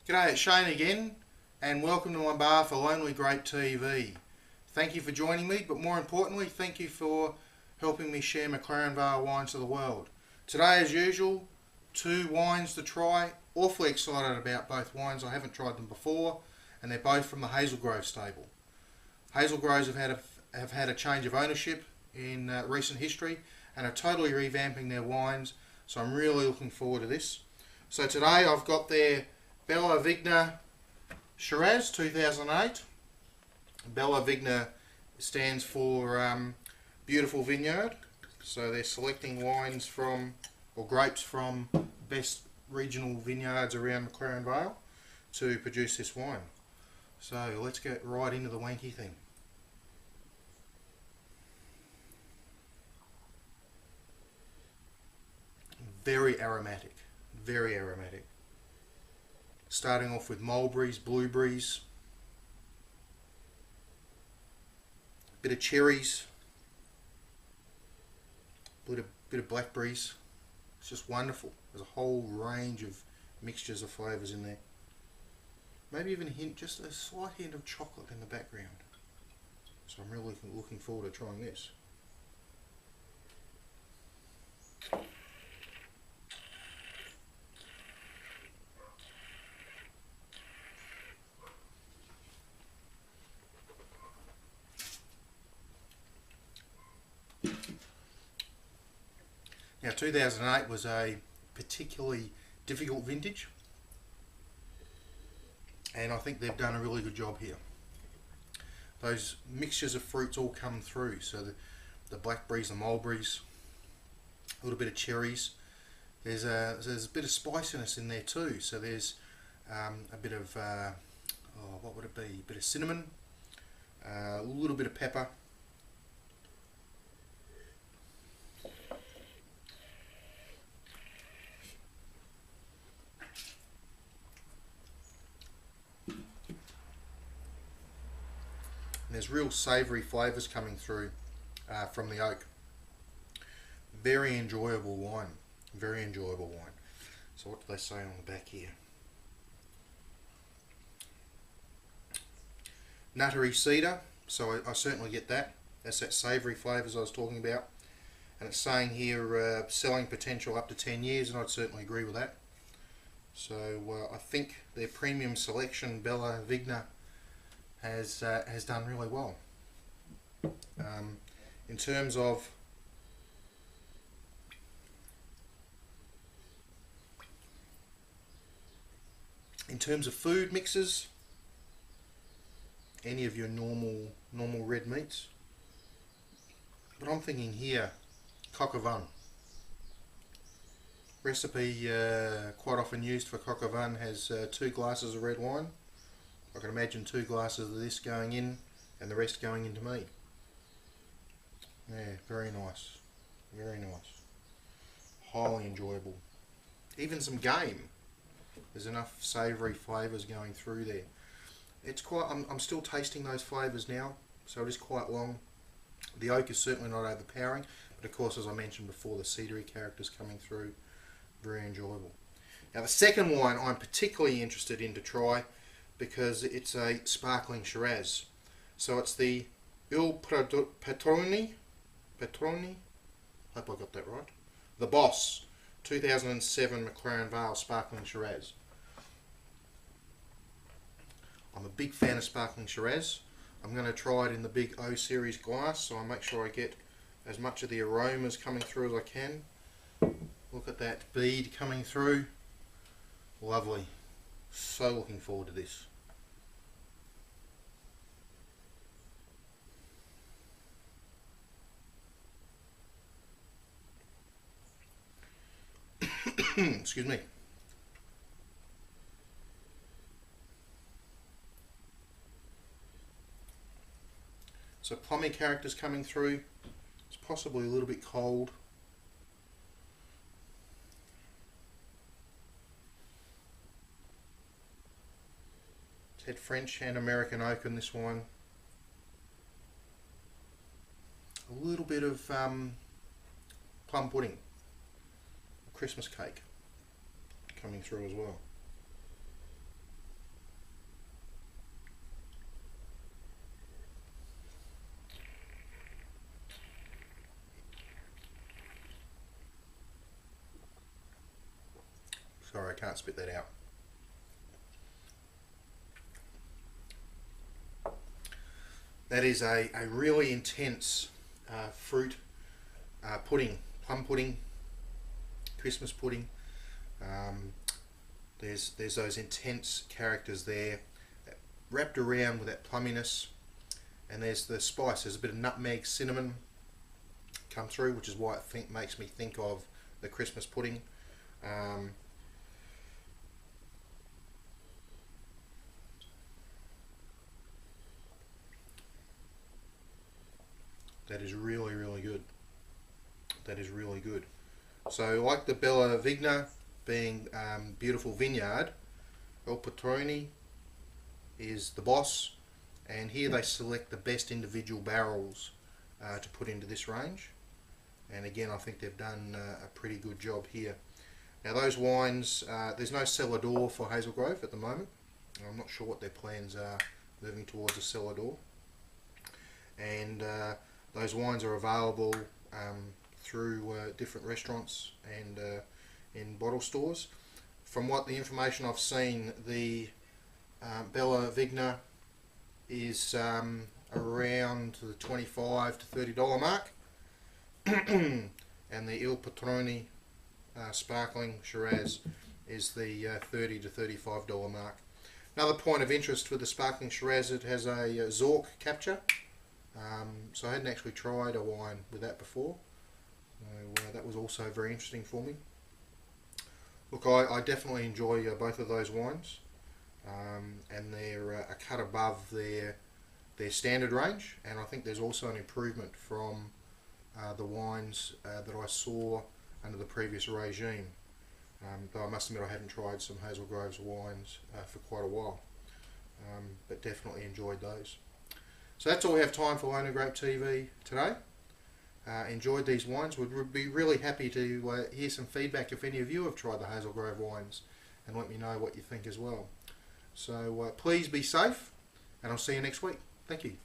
G'day, it's Shane again, and welcome to my bar for Lonely Grape TV. Thank you for joining me, but more importantly, thank you for helping me share McLaren Vale wines to the world. Today, as usual, two wines to try. Awfully excited about both wines. I haven't tried them before, and they're both from the Haselgrove stable. Haselgroves have had a change of ownership in recent history and are totally revamping their wines, so I'm really looking forward to this. So today I've got their Bella Vigna Shiraz 2008. Bella Vigna stands for beautiful vineyard, so they're selecting wines from, or grapes from, best regional vineyards around McLaren Vale to produce this wine. So let's get right into the wanky thing. Very aromatic, very aromatic. Starting off with mulberries, blueberries, a bit of cherries, a bit of blackberries. It's just wonderful. There's a whole range of mixtures of flavours in there. Maybe even a hint, just a slight hint of chocolate in the background. So I'm really looking forward to trying this. Now 2008 was a particularly difficult vintage, and I think they've done a really good job here. Those mixtures of fruits all come through, so the blackberries, the mulberries, a little bit of cherries. There's a bit of spiciness in there too, so there's a bit of, what would it be, a bit of cinnamon, a little bit of pepper. And there's real savoury flavours coming through from the oak. Very enjoyable wine. Very enjoyable wine. So what do they say on the back here? Nuttery cedar. So I certainly get that. That's that savoury flavours I was talking about. And it's saying here selling potential up to 10 years, and I'd certainly agree with that. So I think their premium selection, Bella Vigna, has done really well. In terms of food mixes, any of your normal red meats, but I'm thinking here coq au vin. Recipe quite often used for coq au vin has 2 glasses of red wine. I can imagine 2 glasses of this going in and the rest going into me. Yeah, very nice. Very nice. Highly enjoyable. Even some game. There's enough savoury flavours going through there. It's quite. I'm still tasting those flavours now, so it is quite long. The oak is certainly not overpowering, but of course, as I mentioned before, the cedary characters coming through. Very enjoyable. Now the second wine I'm particularly interested in to try, because it's a sparkling Shiraz. So it's the Il Patroni, hope I got that right, the Boss 2007 McLaren Vale Sparkling Shiraz. I'm a big fan of sparkling Shiraz. I'm going to try it in the big O series glass, so I make sure I get as much of the aromas coming through as I can. Look at that bead coming through. Lovely. So looking forward to this. Excuse me. So plummy characters coming through. It's possibly a little bit cold. It's had French and American oak in this wine. A little bit of plum pudding, Christmas cake coming through as well. Sorry, I can't spit that out. That is a really intense fruit pudding, plum pudding, Christmas pudding. There's those intense characters there, wrapped around with that plumminess, and there's the spice. There's a bit of nutmeg, cinnamon come through, which is why it makes me think of the Christmas pudding. That is really, really good. That is really good. So, like the Bella Vigna being beautiful vineyard, El Patrone is the boss, and here they select the best individual barrels to put into this range. And again, I think they've done a pretty good job here. Now those wines, there's no cellar door for Haselgrove at the moment. I'm not sure what their plans are moving towards a cellar door. And those wines are available through different restaurants and in bottle stores. From what the information I've seen, the Bella Vigna is around the $25 to $30 mark, and the Il Patrone Sparkling Shiraz is the $30 to $35 mark. Another point of interest for the Sparkling Shiraz, it has a Zork capture. So I hadn't actually tried a wine with that before. So that was also very interesting for me. Look, I definitely enjoy both of those wines, and they're a cut above their standard range, and I think there's also an improvement from the wines that I saw under the previous regime. Though I must admit I haven't tried some Haselgroves wines for quite a while, but definitely enjoyed those. So that's all we have time for Lonely Grape TV today. Enjoyed these wines. Would be really happy to hear some feedback if any of you have tried the Haselgrove wines, and let me know what you think as well. So please be safe, and I'll see you next week. Thank you.